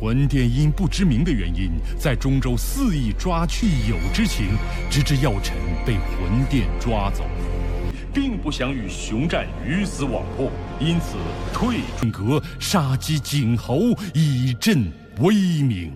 魂殿因不知名的原因，在中州肆意抓去友之情，直至药尘被魂殿抓走，并不想与熊战鱼死网破，因此退trung阁杀鸡儆猴，以振威名.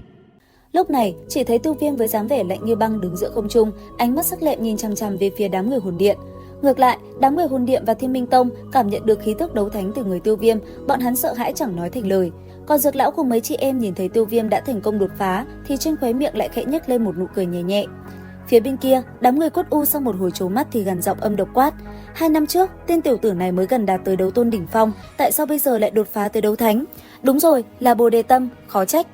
Lúc này, chỉ thấy Tiêu Viêm với dáng vẻ lạnh như băng đứng giữa không trung, ánh mắt sắc lẹm nhìn chằm chằm về phía đám người hồn điện. Ngược lại, đám người hồn điện và Thiên Minh Tông cảm nhận được khí tức đấu thánh từ người Tiêu Viêm, bọn hắn sợ hãi chẳng nói thành lời. Còn Dược lão cùng mấy chị em nhìn thấy Tiêu Viêm đã thành công đột phá, thì trên khóe miệng lại khẽ nhếch lên một nụ cười nhẹ nhẹ. Phía bên kia, đám người Cốt U sau một hồi trố mắt thì gằn giọng âm độc quát: 2 năm trước, tên tiểu tử này mới gần đạt tới đấu tôn đỉnh phong, tại sao bây giờ lại đột phá tới đấu thánh? Đúng rồi, là Bồ Đề Tâm, khó trách.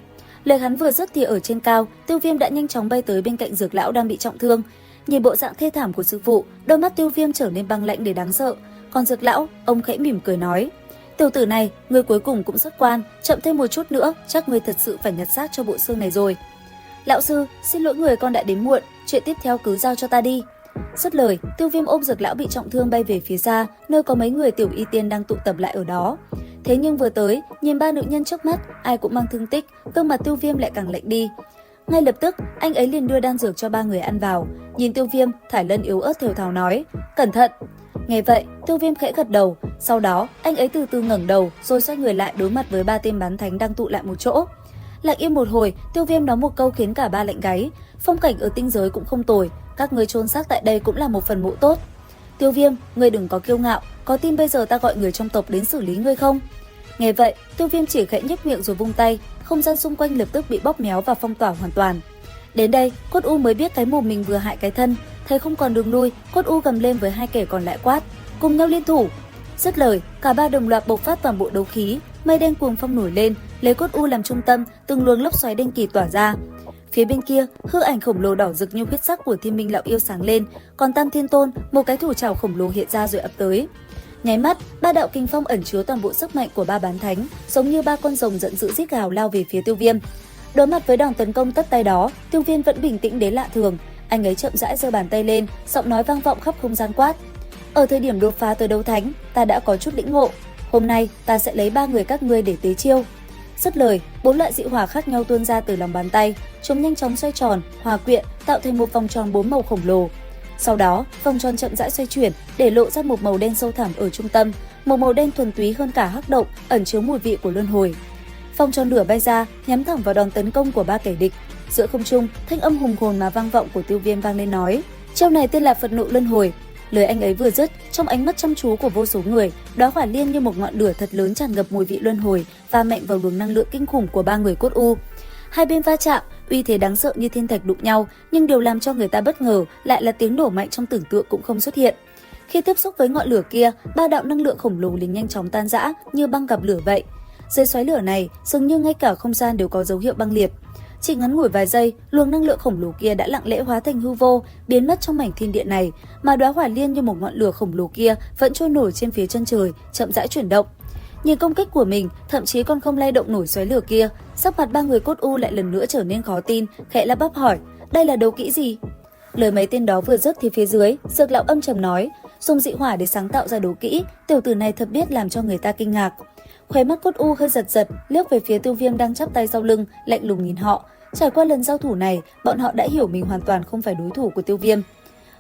Lời hắn vừa dứt thì ở trên cao, Tiêu Viêm đã nhanh chóng bay tới bên cạnh Dược lão đang bị trọng thương. Nhìn bộ dạng thê thảm của sư phụ, đôi mắt Tiêu Viêm trở nên băng lãnh để đáng sợ. Còn Dược lão, ông khẽ mỉm cười nói: tiểu tử này, ngươi cuối cùng cũng xuất quan, chậm thêm một chút nữa, chắc ngươi thật sự phải nhặt xác cho bộ xương này rồi. Lão sư, xin lỗi người con đã đến muộn, chuyện tiếp theo cứ giao cho ta đi. Dứt lời, Tiêu Viêm ôm Dược lão bị trọng thương bay về phía xa, nơi có mấy người tiểu y tiên đang tụ tập lại ở đó. Thế nhưng vừa tới, nhìn 3 nữ nhân trước mắt, ai cũng mang thương tích, gương mặt Tiêu Viêm lại càng lạnh đi. Ngay lập tức, anh ấy liền đưa đan dược cho 3 người ăn vào. Nhìn Tiêu Viêm, Thải Lân yếu ớt thều thào nói: cẩn thận. Nghe vậy, Tiêu Viêm khẽ gật đầu, sau đó anh ấy từ từ ngẩng đầu rồi xoay người lại đối mặt với 3 tên bán thánh đang tụ lại một chỗ. Lặng im một hồi, Tiêu Viêm nói một câu khiến cả ba lạnh gáy: phong cảnh ở tinh giới cũng không tồi, các ngươi chôn xác tại đây cũng là một phần mộ tốt. Tiêu Viêm, ngươi đừng có kiêu ngạo, có tin bây giờ ta gọi người trong tộc đến xử lý ngươi không? Nghe vậy, Tiêu Viêm chỉ khẽ nhếch miệng rồi vung tay, không gian xung quanh lập tức bị bóp méo và phong tỏa hoàn toàn. Đến đây, Cốt U mới biết cái mồm mình vừa hại cái thân, thấy không còn đường lui, Cốt U gầm lên với 2 kẻ còn lại quát: cùng nhau liên thủ. Dứt lời, cả ba đồng loạt bộc phát toàn bộ đấu khí, mây đen cuồng phong nổi lên, lấy Cốt U làm trung tâm, từng luồng lốc xoáy đen kịt tỏa ra. Phía bên kia, hư ảnh khổng lồ đỏ rực như huyết sắc của Thiên Minh lão yêu sáng lên, còn Tam Thiên Tôn, một cái thủ trảo khổng lồ hiện ra rồi ập tới. Nháy mắt, 3 đạo kinh phong ẩn chứa toàn bộ sức mạnh của 3 bán thánh, giống như 3 con rồng giận dữ rít gào lao về phía Tiêu Viêm. Đối mặt với đòn tấn công tất tay đó, Tiêu Viêm vẫn bình tĩnh đến lạ thường. Anh ấy chậm rãi giơ bàn tay lên, giọng nói vang vọng khắp không gian quát: ở thời điểm đột phá tới đấu thánh, ta đã có chút lĩnh ngộ. Hôm nay, ta sẽ lấy 3 người các ngươi để tế chiêu. Dứt lời, 4 loại dị hỏa khác nhau tuôn ra từ lòng bàn tay, chúng nhanh chóng xoay tròn, hòa quyện, tạo thành một vòng tròn 4 màu khổng lồ. Sau đó, vòng tròn chậm rãi xoay chuyển, để lộ ra một màu đen sâu thẳm ở trung tâm, một màu đen thuần túy hơn cả hắc động, ẩn chứa mùi vị của luân hồi. Vòng tròn lửa bay ra, nhắm thẳng vào đòn tấn công của 3 kẻ địch. Giữa không trung, thanh âm hùng hồn mà vang vọng của Tiêu Viêm vang lên nói: chiêu này tên là Phật nộ luân hồi. Lời anh ấy vừa dứt, trong ánh mắt chăm chú của vô số người, đóa hỏa liên như một ngọn lửa thật lớn tràn ngập mùi vị luân hồi, va mạnh vào luồng năng lượng kinh khủng của 3 người Cốt U. Hai bên va chạm, uy thế đáng sợ như thiên thạch đụng nhau, nhưng điều làm cho người ta bất ngờ lại là tiếng nổ mạnh trong tưởng tượng cũng không xuất hiện. Khi tiếp xúc với ngọn lửa kia, 3 đạo năng lượng khổng lồ liền nhanh chóng tan rã như băng gặp lửa vậy. Dưới xoáy lửa này, dường như ngay cả không gian đều có dấu hiệu băng liệt. Chỉ ngắn ngủi vài giây, luồng năng lượng khổng lồ kia đã lặng lẽ hóa thành hư vô, biến mất trong mảnh thiên địa này, mà đóa hỏa liên như một ngọn lửa khổng lồ kia vẫn trôi nổi trên phía chân trời, chậm rãi chuyển động. Nhìn công kích của mình, thậm chí còn không lay động nổi xoáy lửa kia, sắc mặt 3 người Cốt U lại lần nữa trở nên khó tin, khẽ lắp bắp hỏi: đây là đấu kỹ gì? Lời mấy tên đó vừa dứt thì phía dưới, Dược lão âm trầm nói: dùng dị hỏa để sáng tạo ra đấu kỹ, tiểu tử này thật biết làm cho người ta kinh ngạc. Khóe mắt Cốt U hơi giật giật, liếc về phía Tiêu Viêm đang chắp tay sau lưng, lạnh lùng nhìn họ. Trải qua lần giao thủ này, bọn họ đã hiểu mình hoàn toàn không phải đối thủ của Tiêu Viêm.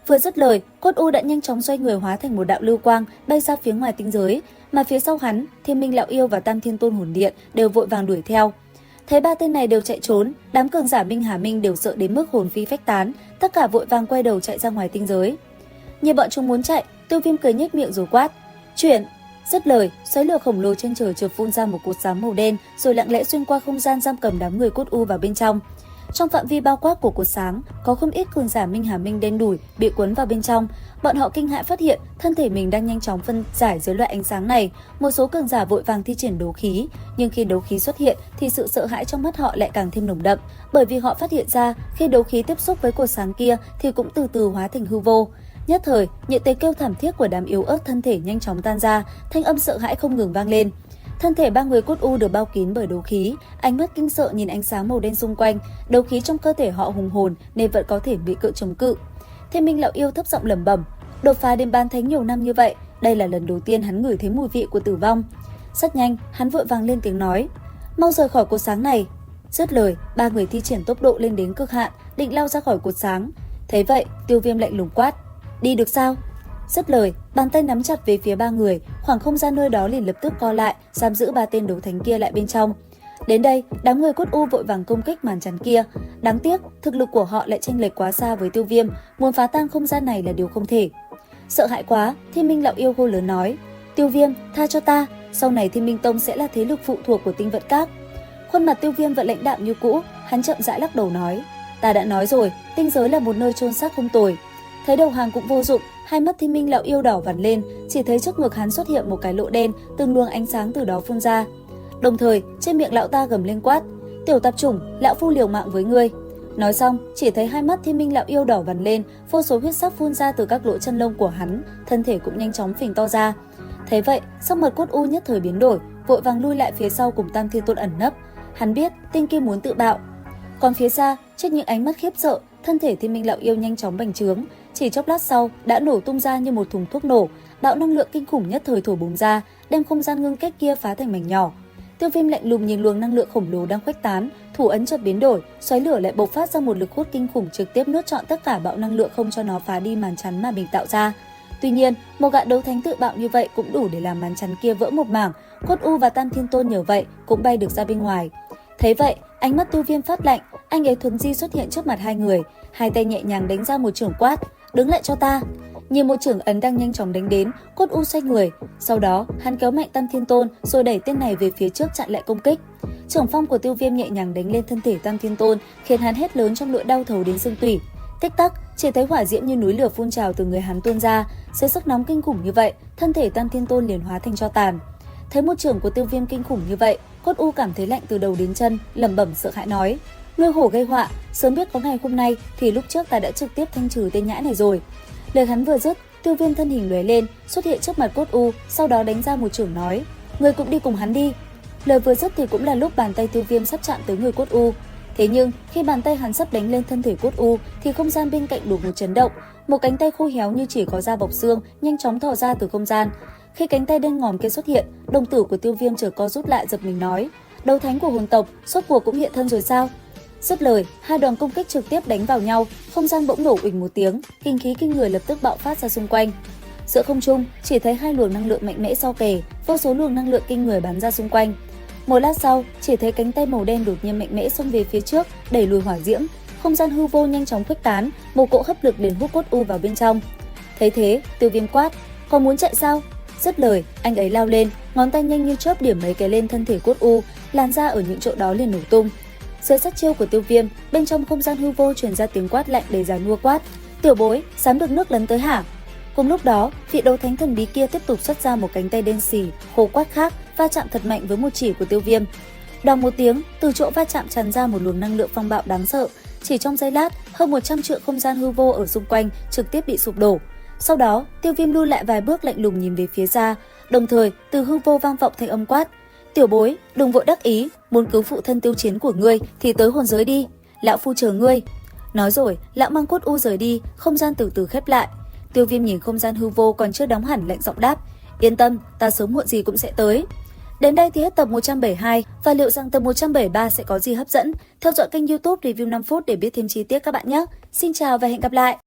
Vừa dứt lời, Cốt U đã nhanh chóng xoay người hóa thành một đạo lưu quang bay ra phía ngoài tinh giới, mà phía sau hắn, Thiên Minh lão yêu và Tam Thiên Tôn hồn điện đều vội vàng đuổi theo. Thấy 3 tên này đều chạy trốn, đám cường giả Minh Hà Minh đều sợ đến mức hồn phi phách tán, tất cả vội vàng quay đầu chạy ra ngoài tinh giới. Nhìn bọn chúng muốn chạy, Tiêu Viêm cười nhếch miệng rồi quát: chuyển. Dứt lời, xoáy lửa khổng lồ trên trời chợt phun ra một cột sáng màu đen, rồi lặng lẽ xuyên qua không gian giam cầm đám người Cốt U vào bên trong. Trong phạm vi bao quát của cột sáng, có không ít cường giả Minh Hà Minh đen đủi bị cuốn vào bên trong. Bọn họ kinh hãi phát hiện thân thể mình đang nhanh chóng phân giải dưới loại ánh sáng này. Một số cường giả vội vàng thi triển đấu khí, nhưng khi đấu khí xuất hiện thì sự sợ hãi trong mắt họ lại càng thêm nồng đậm, bởi vì họ phát hiện ra khi đấu khí tiếp xúc với cột sáng kia thì cũng từ từ hóa thành hư vô. Nhất thời, những tiếng kêu thảm thiết của đám yếu ớt thân thể nhanh chóng tan ra, thanh âm sợ hãi không ngừng vang lên. Thân thể 3 người Cốt U được bao kín bởi đấu khí, ánh mắt kinh sợ nhìn ánh sáng màu đen xung quanh, đấu khí trong cơ thể họ hùng hồn nên vẫn có thể bị chống cự. Thiên Minh lão yêu thấp giọng lẩm bẩm: đột phá đến bán thánh nhiều năm như vậy, đây là lần đầu tiên hắn ngửi thấy mùi vị của tử vong. Rất nhanh, hắn vội vàng lên tiếng nói: mau rời khỏi cột sáng này. Dứt lời, ba người thi triển tốc độ lên đến cực hạn, định lao ra khỏi cột sáng. Thấy vậy, Tiêu Viêm lạnh lùng quát: "Đi được sao?" Dứt lời, bàn tay nắm chặt về phía ba người, khoảng không gian nơi đó liền lập tức co lại, giam giữ ba tên đấu thánh kia lại bên trong. Đến đây, đám người Cốt U vội vàng công kích màn chắn kia. Đáng tiếc, thực lực của họ lại chênh lệch quá xa với Tiêu Viêm, muốn phá tan không gian này là điều không thể. Sợ hãi quá, Thiên Minh Lão Yêu hô lớn nói: "Tiêu Viêm, tha cho ta, sau này Thiên Minh Tông sẽ là thế lực phụ thuộc của Tinh Vận Các." Khuôn mặt Tiêu Viêm vẫn lãnh đạm như cũ, hắn chậm rãi lắc đầu nói: "Ta đã nói rồi, tinh giới là một nơi chôn xác không tồi." Thấy đầu hàng cũng vô dụng, hai mắt Thiên Minh Lão Yêu đỏ vằn lên, chỉ thấy trước ngực hắn xuất hiện một cái lỗ đen, từng luồng ánh sáng từ đó phun ra. Đồng thời, trên miệng lão ta gầm lên quát: "Tiểu tạp chủng, lão phu liều mạng với ngươi." Nói xong, chỉ thấy hai mắt Thiên Minh Lão Yêu đỏ vằn lên, vô số huyết sắc phun ra từ các lỗ chân lông của hắn, thân thể cũng nhanh chóng phình to ra. Thấy vậy, sắc mặt Cốt U nhất thời biến đổi, vội vàng lui lại phía sau cùng Tam Thiên Tôn ẩn nấp. Hắn biết Tinh Kim muốn tự bạo. Còn phía xa, trước những ánh mắt khiếp sợ, thân thể Thiên Minh Lão Yêu nhanh chóng bành trướng, chỉ chốc lát sau đã nổ tung ra như một thùng thuốc nổ, bạo năng lượng kinh khủng nhất thời thổi bùng ra, đem không gian ngưng kết kia phá thành mảnh nhỏ. Tiêu Viêm lạnh lùng nhìn luồng năng lượng khổng lồ đang khuếch tán, thủ ấn chợt biến đổi, xoáy lửa lại bộc phát ra một lực hút kinh khủng trực tiếp nuốt trọn tất cả bạo năng lượng không cho nó phá đi màn chắn mà mình tạo ra. Tuy nhiên, một gã đấu thánh tự bạo như vậy cũng đủ để làm màn chắn kia vỡ một mảng, Cốt U và Tam Thiên Tôn nhờ vậy cũng bay được ra bên ngoài. Thấy vậy, ánh mắt Tiêu Viêm phát lạnh, anh ấy thuần di xuất hiện trước mặt hai người, hai tay nhẹ nhàng đánh ra một chưởng quát: "Đứng lại cho ta!" Nhìn một chưởng ấn đang nhanh chóng đánh đến, Cốt U xoay người, sau đó hắn kéo mạnh Tam Thiên Tôn rồi đẩy tên này về phía trước chặn lại công kích. Chưởng phong của Tiêu Viêm nhẹ nhàng đánh lên thân thể Tam Thiên Tôn, khiến hắn hét lớn trong nỗi đau thấu đến xương tủy. Tích tắc, chỉ thấy hỏa diễm như núi lửa phun trào từ người hắn tuôn ra, dưới sức nóng kinh khủng như vậy, thân thể Tam Thiên Tôn liền hóa thành tro tàn. Thấy một chưởng của Tiêu Viêm kinh khủng như vậy, Cốt U cảm thấy lạnh từ đầu đến chân, lẩm bẩm sợ hãi nói: "Nuôi hổ gây họa, sớm biết có ngày hôm nay thì lúc trước ta đã trực tiếp thanh trừ tên nhãi này rồi." Lời hắn vừa dứt, Tiêu Viêm thân hình lóe lên, xuất hiện trước mặt Cốt U, sau đó đánh ra một chưởng nói: "Ngươi cũng đi cùng hắn đi." Lời vừa dứt thì cũng là lúc bàn tay Tiêu Viêm sắp chạm tới người Cốt U. Thế nhưng, khi bàn tay hắn sắp đánh lên thân thể Cốt U thì không gian bên cạnh đột ngột chấn động, một cánh tay khô héo như chỉ có da bọc xương nhanh chóng thò ra từ không gian. Khi cánh tay đen ngòm kia xuất hiện, đồng tử của Tiêu Viêm chợt co rút lại, giật mình nói: "Đấu thánh của hồn tộc, rốt cuộc cũng hiện thân rồi sao?" Dứt lời, hai đoàn công kích trực tiếp đánh vào nhau, không gian bỗng nổ uỳnh một tiếng, kinh khí kinh người lập tức bạo phát ra xung quanh. Giữa không trung, chỉ thấy hai luồng năng lượng mạnh mẽ sau kề, vô số luồng năng lượng kinh người bắn ra xung quanh. Một lát sau, chỉ thấy cánh tay màu đen đột nhiên mạnh mẽ xông về phía trước, đẩy lùi hỏa diễm, không gian hư vô nhanh chóng khuếch tán, một cỗ hấp lực liền hút Cốt U vào bên trong. Thấy thế, Tiêu Viêm quát: "Còn muốn chạy sao?" Dứt lời, anh ấy lao lên, ngón tay nhanh như chớp điểm mấy cái lên thân thể Cốt U, làn da ở những chỗ đó liền nổ tung. Dưới sát chiêu của Tiêu Viêm, bên trong không gian hư vô truyền ra tiếng quát lạnh đầy giàn nua quát: "Tiểu bối, dám được nước lấn tới hả?" Cùng lúc đó, vị đấu thánh thần bí kia tiếp tục xuất ra một cánh tay đen xì, khô quát khác, va chạm thật mạnh với một chỉ của Tiêu Viêm. Đoàng một tiếng, từ chỗ va chạm tràn ra một luồng năng lượng phong bạo đáng sợ. Chỉ trong giây lát, hơn 100 trượng không gian hư vô ở xung quanh trực tiếp bị sụp đổ. Sau đó, Tiêu Viêm lui lại vài bước lạnh lùng nhìn về phía xa, đồng thời từ hư vô vang vọng thanh âm quát: "Tiểu bối, đừng vội đắc ý, muốn cứu phụ thân Tiêu Chiến của ngươi thì tới hồn giới đi, lão phu chờ ngươi." Nói rồi, lão mang Cốt U rời đi, không gian từ từ khép lại. Tiêu Viêm nhìn không gian hư vô còn chưa đóng hẳn, lạnh giọng đáp: "Yên tâm, ta sớm muộn gì cũng sẽ tới." Đến đây thì hết tập 172, và liệu rằng tập 173 sẽ có gì hấp dẫn? Theo dõi kênh YouTube Review 5 phút để biết thêm chi tiết các bạn nhé. Xin chào và hẹn gặp lại!